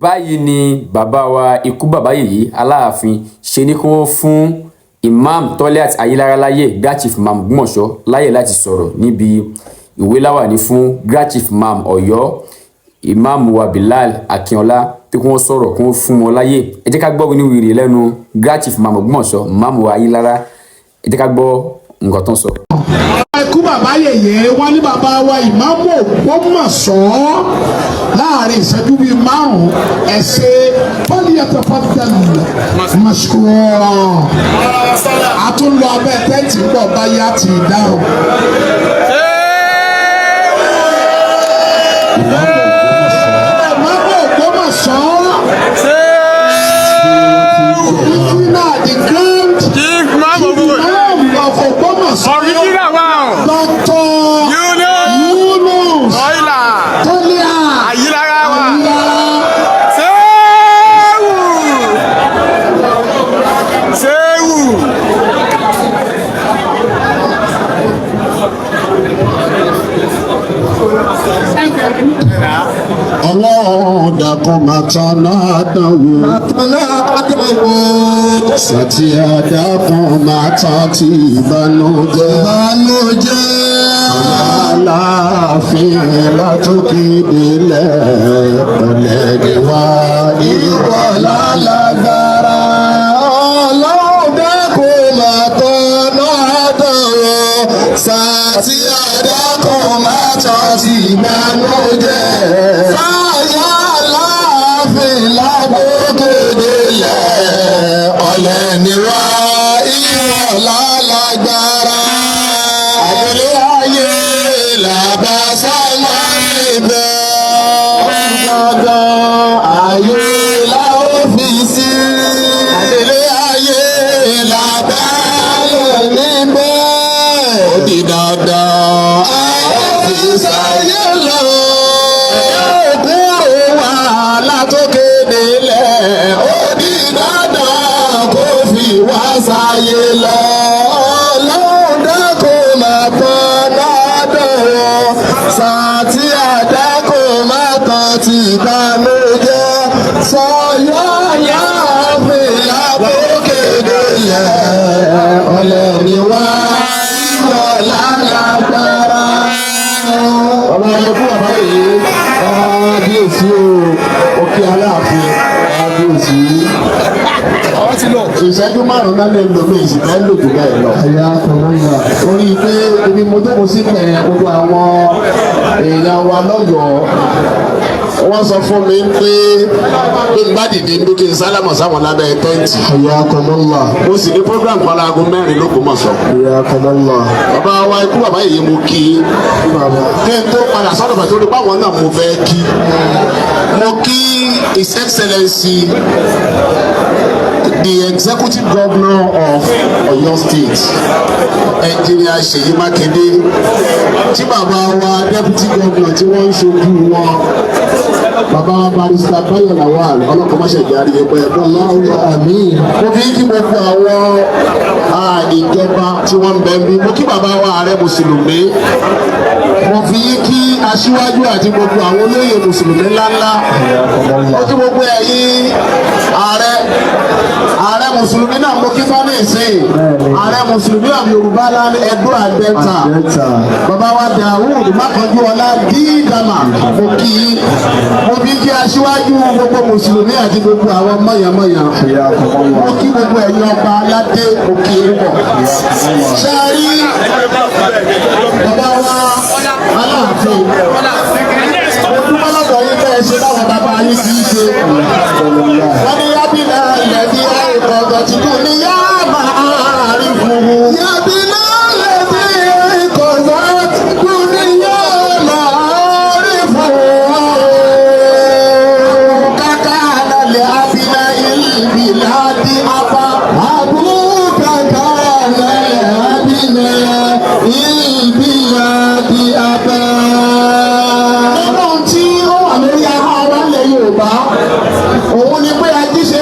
báyìí ni bàbá wa ikú bàbá yèyé aláàfin ṣe ní kí wọ́n fún imam Toliat Ayélára láyè Grand Chief Imam Ògbómọ̀ṣọ́ láyè láti sọ̀rọ̀ níbi ìwé láwàní fún Grand Chief Imam Ọ̀yọ́ imam wa Bilal Akínọlá tí wọ́n sọ̀rọ̀ kí wọ́n fún wọn láyè. Ẹ jẹ́ ká gbọ́ ní wìrì lẹ́nu Grand Chief Imam Ògbómọ̀ṣọ́ imam wa Ayélára, ẹ jẹ́ ká gbọ́ nǹkan tó ń sọ. Ikú bàbá yèyé wọ́n ní bàbá wa ìmáàmù Ògbómọ̀ṣọ́ láàrin ìṣẹ́jú bíi márùn-ún ẹ̀ṣẹ̀ falyatafaddal mashkura àtúnlọ abẹ́ tẹ́ǹtì ń bọ̀ báyà ti dáhùn. Ìmáàmù Ògbómọ̀ṣọ́ original one. Dr. Yunus Toliat Ayélára wa. Sewu. Ọlọ́run dàkún màtá náà dánwò. Sàtì àdàkùn màtá tí ìbànújẹ́. Aláàfin látòkè délẹ̀ ọ̀lẹ́dẹ̀ wá ìwọ lálágbára. Ọlọ́run dàkún màtá náà dánwò. Sàtì àdàkùn màtá tí ìbànújẹ́. Fáyà láàfin látòkè délẹ̀ ọ̀lẹ́ni wá ìwọ lálágbára. Àdèlé ayé làbàṣà máa ń bẹ̀. Gbọ̀ngàn ayé la ó fi sí. Àdèlé ayé làbàṣà níbẹ̀. Ó di dandan a ó fi sáyé lọ. Kúrò wá látòkè délẹ̀. Ó di dandan kó fi wá sáyé lọ. Ọlọ́run dákun máa tán lọ́dọ̀. Sàtì àdákùn máa tán ti ìbànújẹ́. Sọ̀yọ́yà fìlà bókè délẹ̀. Ọlẹ́ni wá ìwọ̀ lálágbára. Ọmọ ẹgbẹ́ fún bàbá yìí, kábíyèsí o, òkè Aláàfin, kábíyèsí. Ìṣẹ́jú márùn-ún náà lè lò mí ìsìnkà ń lò tó bẹ́ẹ̀ lọ. Orí pé ibi mo tó kó sílẹ̀ gbogbo àwọn èèyàn wa lọ́yọ̀ọ́ wọ́n sọ fún mi pé bí n bá dìde ń dúkìá sálámọ̀ sáwọn lábẹ́ tẹ́ǹtì. Mo sì ní program kan láago 4 l'Ógbómọ̀ṣọ́. Bàbá wa ikú bàbá yìí mo kí i. Kí n tó padà sọ́dọ̀ bàtí ó ní báwọn náà mo fẹ́ kí. Mo kí His Excellency the Executive Governor of Oyo State, Engineer Seyi Makinde, tí bàbá wa Deputy Governor tí wọ́n ń ṣojú wọn, bàbá wa Barrister Bayo Lawal, ọlọ́kọ̀ máṣe ìjáde ẹgbẹ́ ẹ̀kọ́ láwùjọ àmì. Mo fi kí gbogbo àwọn ìjọba tí wọ́n ń bẹ bí. Mo kí bàbá wa ààrẹ Mùsùlùmí. Mo fi kí aṣíwájú àti gbogbo àwọn olóyè Mùsùlùmí ńláńlá. Mo kí gbogbo ẹ̀yin ààrẹ Mùsùlùmí náà mo kí fáwọn ìsìn. Ààrẹ Mùsùlùmí àmì Yorùbá láti Ẹdó Àdẹ́ta. Bàbá wa Dàwúd Mákànjú ọlá dídàmà. Mo kí aṣíwájú gbogbo Mùsùlùmí àti gbogbo àwọn mọ̀yàmọ̀yà. Mo kí gbogbo ẹ̀yin ọba aládé mo kí ń bọ̀. Ṣé a rí bàbá wa Aláàfin? Mo dúpẹ́ lọ́dọ̀ yín bẹ́ẹ̀ ṣe láwọn bàbá yín kì í ṣe. Wọ́n ní yábìlá ilẹ̀ bí ẹ̀kọ́ ti dùn ní yá máa rí fún un. Yábìlá ilẹ̀ bí ẹ̀kọ́ ti dùn ní yá máa rí fún un. Kàkà lálẹ́ àbílá ìbílá di apá. Àbúrò kàkà lálẹ́ àbílá ìbílá di apá. Ọlọ́run tí ó wà lórí ara wa lẹ̀ Yorùbá, òun ni pé ajíṣe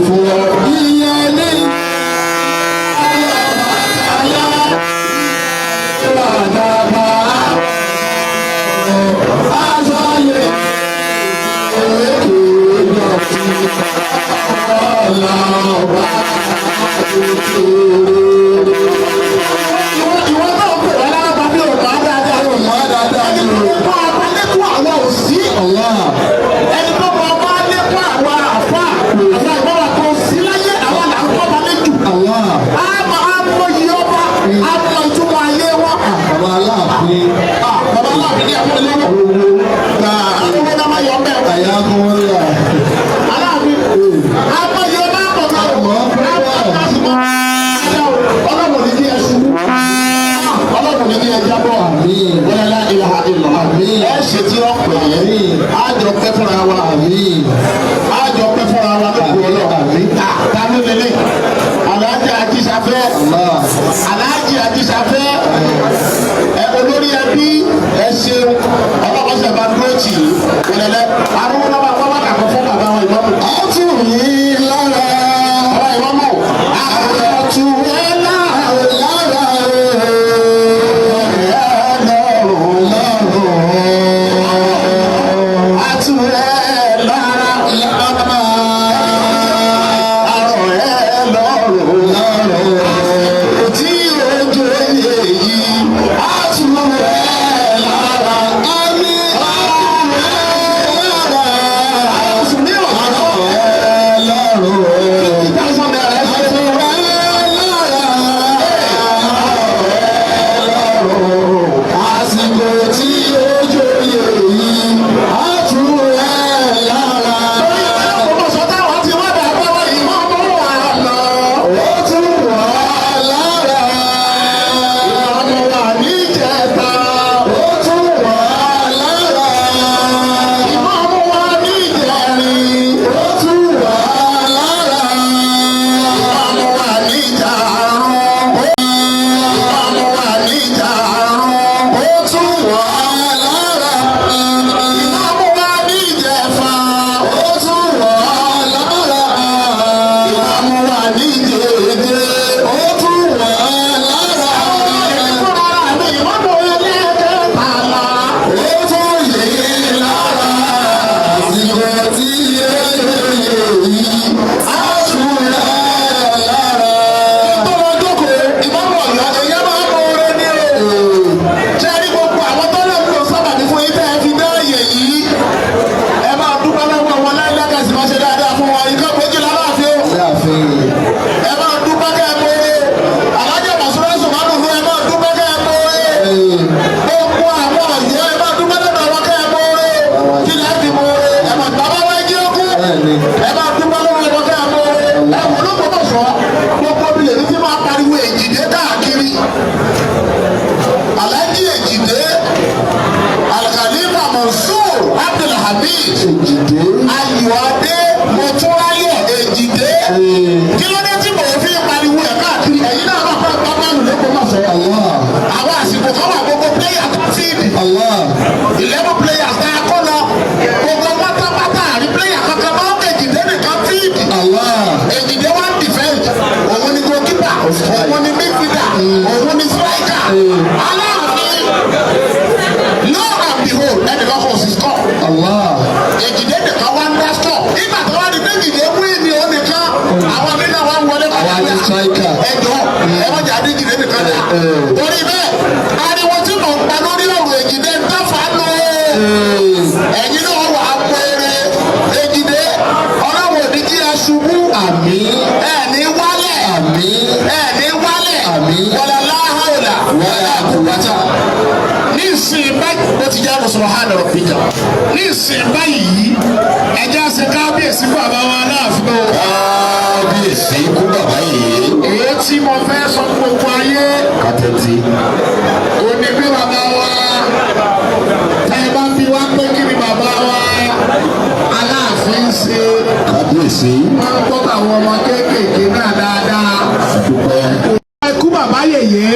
fún ọ. Ìyẹn ní Bàdàbà Aṣọ́yè èké lọ́tí ọlọ́ọ̀bá àdókè. Ìwọ́n náà pè wá lára bí òmà dáadáa. Òmà dáadáa ni o. Ẹni tó bá lékún àwọn òsí. Ẹni tó bá lékún àwọn àfà. Àfà ìbára kan sí láyé àwọn làǹkọ́ bá lékún. Àmọ́ yìí ọba. Àmọ́ ìtumọ̀ ayé wọn. Bàbá Aláàfin. Bàbá Aláàfin ní ẹ̀fọ́ ilé wọn. Àwọn ọmọ náà máa yọ bẹ́ẹ̀. Àyà kún wọn lọ. Aláàfin. Àmọ́ yìí ọba àpọ̀ náà. Ọlọ́run ní kí ẹ ṣubú. Ọlọ́run ní kí ẹ jábọ̀. Wọ́lá ilaha illallah. Ẹ ṣe tí wọ́n pè é. Àjọ pẹ́ fúnra wa. Àjọ pẹ́ fúnra wa lóko ọlọ́run. Tani lele. Aláàjì Ajíṣafẹ́. Aláàjì Ajíṣafẹ́. Olórí ẹbí ẹ ṣeun. Ọlọ́run ṣe bá dúró tì í. Wọ́lá arúgbó náà wọ́n wá kàkọ́ fún bàbá wọn ìmọ̀mù. Ọtún yìí lára. Bàbá ìmọ̀mù. Àtún ẹ̀ lára. Ayọ̀adé Mọ̀túnráyọ̀ Èjìdé. Kí ló dé tí mò ń fi pariwo ẹ̀ káàkiri? Ẹ̀yin náà máa fẹ́ pápá lù lẹ́kọ̀ọ́ máa sọ. Àwọn àsìkò kan wà gbogbo player tó fíìdì. 11 players náà kọ́ lọ. Gbogbo pátápátá àrí player kankan máa ń Èjìdé nìkan fíìdì. Èjìdé wá ń defend. Òun ni goalkeeper. Òun ni midfielder. Òun ni striker. Aláàfin. Lo and behold, ẹnìkan kò sí score. Èjìdé nìkan wá ń dá score. Nígbà tó wá di pé Èjìdé wí ni ó nìkan. Àwọn mìíràn wá ń wọlé padà pé ẹjọ́ ẹwọ́n jà ní Èjìdé nìkan dà. Torí bẹ́ẹ̀, ariwo tí mò ń pa lórí ọ̀rọ̀ Èjìdé ń tọ́fà lọ. Ẹ̀yin náà wà á péré. Èjìdé ọlọ́wọ́ ní kí ẹ ṣubú. Ẹ̀ ní wálẹ̀. Ẹ̀ ní wálẹ̀. Wala la hawla wala quwwata. Ní ìsìn báyìí ó ti jẹ́ subhana rabbika. Ní ìsìn báyìí ẹjẹ́ ṣe kábíyèsí fún bàbá wa Aláàfin o. Kábíyèsí kú bàbá yìí. Èyí tí mo fẹ́ sọ fún gbogbo ayé. Kàtẹ́tì. Ó ní bí bàbá wa tẹ́ ẹ bá bí wá pé kí ni bàbá wa Aláàfin ń ṣe. Kábíyèsí. Wọ́n ń gbọ́ àwọn ọmọ kéékèèké náà dáadáa. Ikú bàbá yèyé.